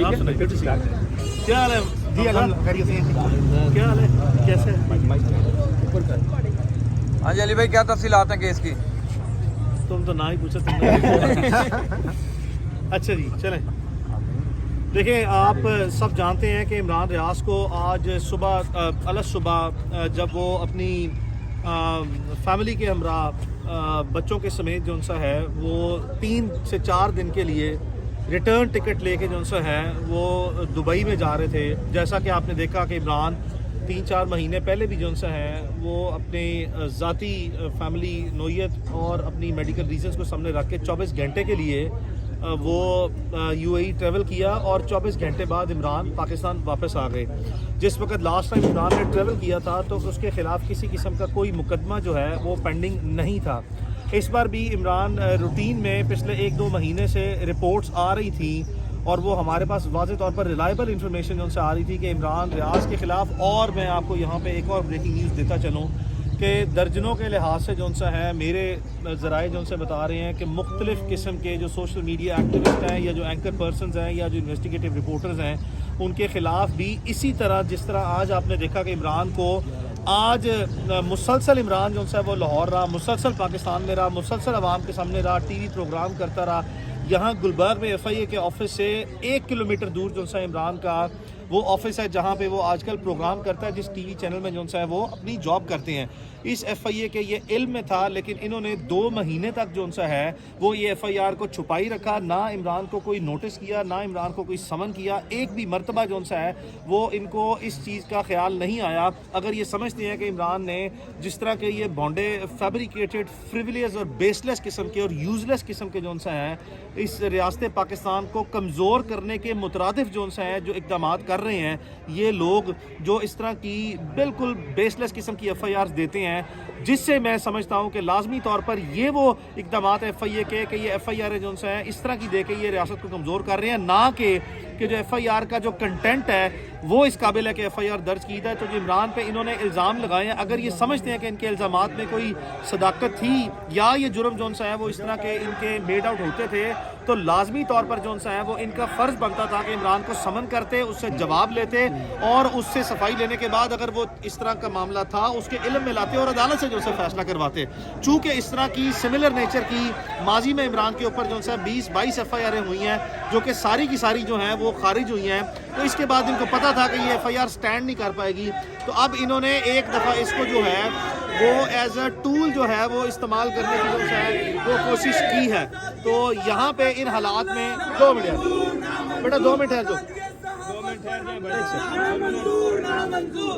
आप सुनाइए। क्या हाल है جی خیریت سے क्या हाल है कैसे हैं? ہاں جی علی بھائی کیا تفصیلات ہیں کیس کی؟ तुम तो ना ही पूछा तुमने अच्छा जी चलें। देखें आप सब जानते हैं कि इमरान रियाज को आज सुबह अलग सुबह जब वो अपनी फैमिली के हमरा बच्चों के समेत जो सा है वो 3 से 4 दिन के लिए रिटर्न टिकट लेके जो सा है वो दुबई में जा रहे थे। जैसा कि आपने देखा कि इमरान 3-4 महीने पहले भी जो सा है वो अपने ज़ाती फैमिली नोयत और अपनी मेडिकल रीजंस को सामने रख के 24 घंटे के लिए वो यूएई ट्रैवल किया और 24 घंटे बाद इमरान पाकिस्तान वापस आ गए। जिस वक्त लास्ट टाइम इमरान ने ट्रैवल किया था तो उसके ख़िलाफ़ किसी किस्म का कोई मुकदमा जो है वो पेंडिंग नहीं था। इस बार भी इमरान रूटीन में पिछले 1-2 महीने से रिपोर्ट्स आ रही थी और वो हमारे पास वाज़े तौर पर रिलायबल इंफॉर्मेशन उनसे आ रही थी कि इमरान रियाज के ख़िलाफ़, और मैं आपको यहाँ पे एक और ब्रेकिंग न्यूज़ देता चलूँ कि दर्जनों के लिहाज से जो सा है मेरे ज़राए जो से बता रहे हैं कि मुख्तलिफ़ किस्म के जो सोशल मीडिया एक्टिविस्ट हैं या जो एंकर पर्सनस हैं या जो इन्वेस्टिगेटिव रिपोर्टर्स हैं उनके ख़िलाफ़ भी इसी तरह जिस तरह आज आपने देखा कि इमरान को आज मुसलसल इमरान जो सा वो लाहौर रहा, मुसलसल पाकिस्तान में रहा, मुसलसल आवाम के सामने रहा, टीवी प्रोग्राम करता रहा। यहाँ गुलबर्ग में FIA के ऑफिस से 1 किलोमीटर दूर जो सा इमरान का वो ऑफिस है जहाँ पे वो आजकल प्रोग्राम करता है, जिस टीवी चैनल में जो सा है वो अपनी जॉब करते हैं। इस FIA के ये इल्म में था, लेकिन इन्होंने 2 महीने तक जो सा है वो ये FIR को छुपाई रखा, ना इमरान को कोई नोटिस किया, ना इमरान को कोई समन किया। एक भी मरतबा जो सा है वो इनको इस चीज़ का ख्याल नहीं आया। अगर ये समझते हैं कि इमरान ने जिस तरह के ये बॉन्डे फैब्रिकेटेड, फ्रिवलियस और बेसलेस किस्म के और यूजलेस किस्म के जो सा है इस रियासत पाकिस्तान को कमज़ोर करने के मुतरादिफ जो सा है जो इक़दामात कर रहे हैं, ये लोग जो इस तरह की बिल्कुल बेसलेस किस्म की FIRs देते हैं, जिससे मैं समझता हूँ कि लाजमी तौर पर ये वो इक़दामात FIA के कि ये FIR जो है इस तरह की दे के ये रियासत को कमज़ोर कर रहे हैं, ना कि जो FIR का जो कंटेंट है वो इस काबिल है कि FIR दर्ज की जाए। तो जो इमरान पे इन्होंने इल्ज़ाम लगाए हैं, अगर ये समझते हैं कि इनके इल्ज़ामात में कोई सदाकत थी या ये जुर्म जो सा है वो इस तरह के इनके मेड आउट होते थे, तो लाजमी तौर पर जो सा है वो इनका फ़र्ज़ बनता था कि इमरान को समन करते, उससे जवाब लेते और उससे सफाई लेने के बाद अगर वो इस तरह का मामला था उसके इल्म में लाते और अदालत से जो सा फैसला करवाते। चूँकि इस तरह की सिमिलर नेचर की माजी में इमरान के ऊपर जो सा 20-22 FIR हुई हैं जो कि सारी की सारी जो हैं वो खारिज हुई हैं, तो इसके बाद इनको पता था कि ये FIR स्टैंड नहीं कर पाएगी। तो अब इन्होंने एक दफ़ा इसको जो है वो एज अ टूल जो है वो इस्तेमाल करने की जो है वो कोशिश की है। तो यहाँ पे इन हालात में 2 मिनट बेटा 2 मिनट है, जो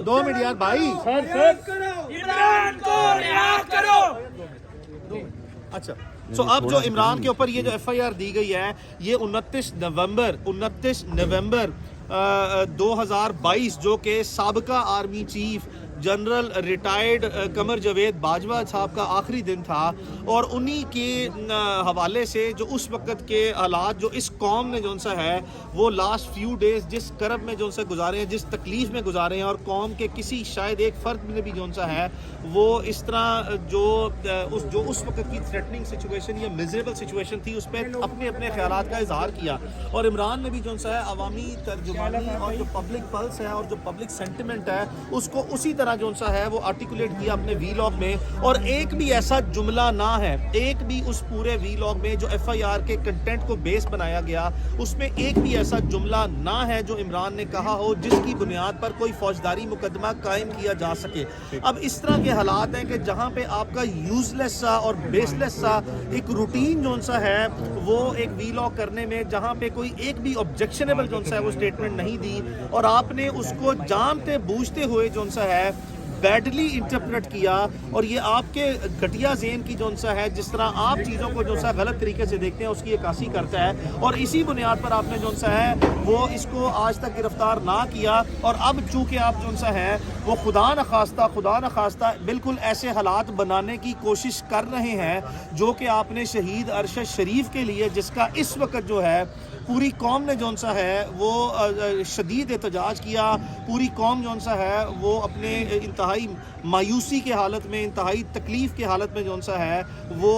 2 मिनट यार भाई अच्छा। सो अब जो इमरान के ऊपर ये जो FIR दी गई है ये 29 नवंबर 2022 जो कि साबका army chief general retired Qamar Javed Bajwa साहब का आखिरी दिन था, और उन्हीं के हवाले से जो उस वक़्त के हालात जो इस कौम ने जो सा है वो लास्ट फ्यू डेज़ जिस करब में जो सा गुजारे हैं, जिस तकलीफ़ में गुजारे हैं, और कौम के किसी शायद एक फ़र्द ने भी जो सा है वो इस तरह जो उस वक़्त की थ्रेटनिंग सिचुएशन या मिजरेबल सिचुएशन थी उस पर अपने अपने ख़यालात का इजहार किया। और इमरान ने भी जो सा है अवामी तर्जुमानी और जो पब्लिक पल्स है और जो पब्लिक सेंटिमेंट है उसको उसी तरह जो सा है वो आर्टिकुलेट किया अपने वीलॉग में। और एक भी ऐसा जुमला ना है, एक भी उस पूरे वीलॉग में जो FIR के कंटेंट को बेस बनाया गया उसमें एक भी ऐसा जुमला ना है जो इमरान ने कहा हो जिसकी बुनियाद पर कोई फौजदारी मुकदमा कायम किया जा सके। अब इस तरह के हालात हैं कि जहां पे आपका यूजलेस सा और बेसलेस सा एक रूटीन जो सा है वो एक वीलॉग करने में जहां पे कोई एक भी ऑब्जेक्शनेबल जो सा है वो स्टेटमेंट नहीं दी, और आपने उसको जानते बूझते हुए जो सा है बैडली इंटरप्रेट किया, और ये आपके घटिया ज़हन की जो सा है जिस तरह आप चीज़ों को जो सा गलत तरीके से देखते हैं उसकी अक्कासी करता है, और इसी बुनियाद पर आपने जो सा है वो इसको आज तक गिरफ्तार ना किया। और अब चूँकि आप जो सा है वो खुदा न खास्ता बिल्कुल ऐसे हालात बनाने की कोशिश कर रहे हैं जो कि आपने शहीद अरशद शरीफ के लिए, जिसका इस वक्त जो है पूरी कौम ने जौन सा है वो शदीद एहतजाज किया, पूरी कौम जौन सा है वो अपने इंतहाई मायूसी के हालत में, इंतहाई तकलीफ़ के हालत में जौन सा है वो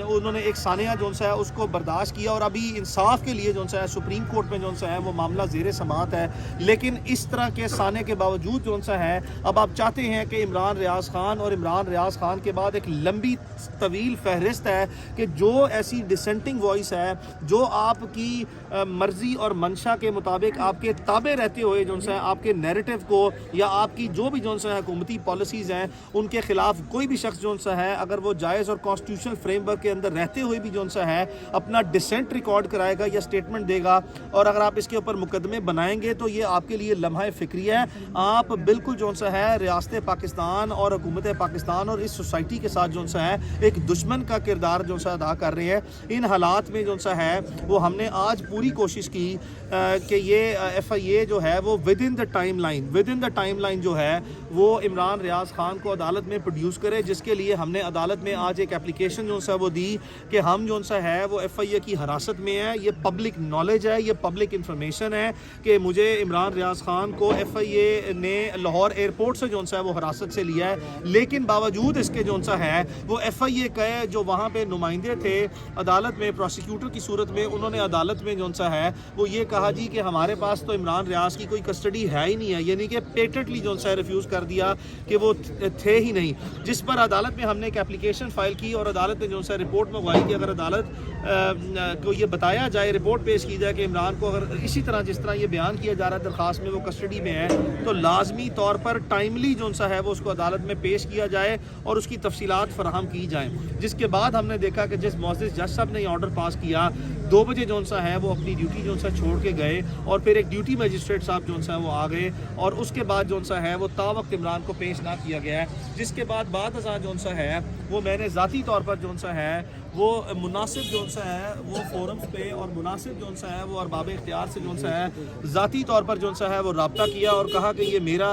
उन्होंने एक सानिया जौन सा है उसको बर्दाश्त किया। और अभी इंसाफ के लिए जौन सा है सुप्रीम कोर्ट में जौन सा है वो मामला ज़ेर समाअत है। लेकिन इस तरह के साने के बावजूद जौन सा है अब आप चाहते हैं कि इमरान रियाज खान, और इमरान रियाज खान के बाद एक लंबी तवील फहरिस्त है कि जो ऐसी डिसेंटिंग वॉइस है, जो आपकी मर्ज़ी और मंशा के मुताबिक आपके ताबे रहते हुए जौन सा है आपके नैरेटिव को या आपकी जो भी जौन सा है हुकूमती पॉलिसीज़ हैं उनके ख़िलाफ़ कोई भी शख्स जौन सा है अगर वो जायज़ और कॉन्स्टिट्यूशनल फ्रेमवर्क के अंदर रहते हुए भी जौन सा है अपना डिसेंट रिकॉर्ड कराएगा या स्टेटमेंट देगा, और अगर आप इसके ऊपर मुकदमे बनाएंगे तो ये आपके लिए लम्हा फ़िक्रिया है। आप बिल्कुल जौन सा है रियासत पाकिस्तान और हुकूमत पाकिस्तान और इस सोसाइटी के साथ जौन सा है एक दुश्मन का किरदार जौन सा अदा कर रहे हैं। इन हालात में जौन सा है वो हमने आज पूरी कोशिश की कि ये FIA जो है वो with in the time line जो है वो इमरान रियाज खान को अदालत में प्रोड्यूस करे, जिसके लिए हमने अदालत में आज एक एप्लीकेशन जो सा वो दी कि हम जो सा है वो FIA की हिरासत में है। ये पब्लिक नॉलेज है, ये पब्लिक इंफॉर्मेशन है कि मुझे इमरान रियाज खान को FIA ने लाहौर एयरपोर्ट से जो सा है वो हिरासत से लिया है। लेकिन बावजूद इसके जो सा है वो FIA के जो वहाँ पे नुमाइंदे थे अदालत में प्रोसिक्यूटर की सूरत में, उन्होंने अदालत में जो सा है वो ये कहा जी कि हमारे पास तो इमरान रियाज की कोई कस्टडी है ही नहीं है, यानी कि पेटेंटली जो सा रिफ्यूज़ कर दिया कि वो थे ही नहीं। जिस पर अदालत में हमने एक एप्लीकेशन फ़ाइल की और अदालत ने जो सा रिपोर्ट मंगवाई कि अगर अदालत को ये बताया जाए, रिपोर्ट पेश की जाए कि इमरान को अगर इसी तरह जिस तरह ये बयान किया जा रहा है दरख्वास्त में वो कस्टडी में है, तो लाजमी तौर पर टाइमली जो सा है वो उसको अदालत में पेश किया जाए और उसकी तफसीलात फराहम की जाएँ। जिसके बाद हमने देखा कि जिस मोअज़्ज़िज़ जज साहब ने ये ऑर्डर पास किया 2 बजे जो सा है वो अपनी ड्यूटी जो सा छोड़ के गए और फिर एक ड्यूटी मजिस्ट्रेट साहब जो सा है वो आ गए और उसके बाद जो सा है वो तावक्त इमरान को पेश ना किया गया है। जिसके बाद अज़ां जो सा है वो मैंने ज़ाती तौर पर जो सा है वो मुनासिब जो सा है वो फोरम्स पे और मुनासिब जो सा है वो अरबाब इख्तियार से जो सा है ज़ाती तौर पर जो सा है वो रब्ता किया और कहा कि ये मेरा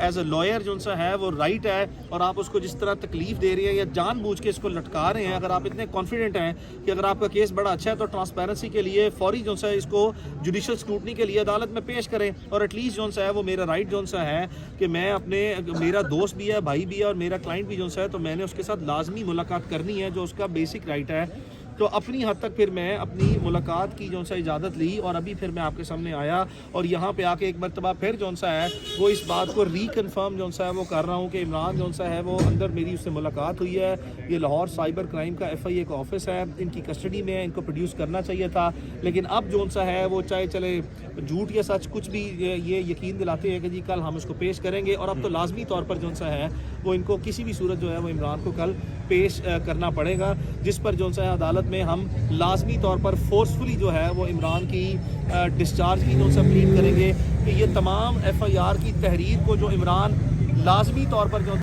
एज ए लॉयर जो सा है वो राइट है और आप उसको जिस तरह तकलीफ़ दे रही है या जानबूझ के इसको लटका रहे हैं, अगर आप इतने कॉन्फिडेंट हैं कि अगर आपका केस बड़ा अच्छा है तो ट्रांसपेरेंसी के लिए फौरी जो सा है इसको जुडिशल स्क्रूटनी के लिए अदालत में पेश करें और एटलीस्ट जो सा है वो मेरा राइट जो सा है कि मैं अपने, मेरा दोस्त भी है, भाई भी है और मेरा क्लाइंट भी जो सा है, तो मैंने उसके साथ लाजमी मुलाकात करनी है जो उसका बेसिक राइट है। तो अपनी हद तक फिर मैं अपनी मुलाकात की जो सा इजाज़त ली और अभी फिर मैं आपके सामने आया और यहाँ पे आके एक मरतबा फिर जो सा है वो इस बात को रीकन्फर्म जो सा है वो कर रहा हूँ कि इमरान जो सा है वो अंदर मेरी उससे मुलाकात हुई है। ये लाहौर साइबर क्राइम का FIA का ऑफिस है, इनकी कस्टडी में है, इनको प्रोड्यूस करना चाहिए था। लेकिन अब जो सा है वो चाहे चले झूठ या सच कुछ भी ये यकीन दिलाते हैं कि जी कल हम उसको पेश करेंगे और अब तो लाजमी तौर पर जो सा है वो इनको किसी भी सूरत जो है वो इमरान को कल पेश करना पड़ेगा, जिस पर जो सा है अदालत में हम लाजमी तौर पर फोर्सफुली जो है वो इमरान की डिस्चार्ज की जो सा अपील करेंगे कि ये तमाम FIR की तहरीर को जो इमरान लाजमी तौर पर जो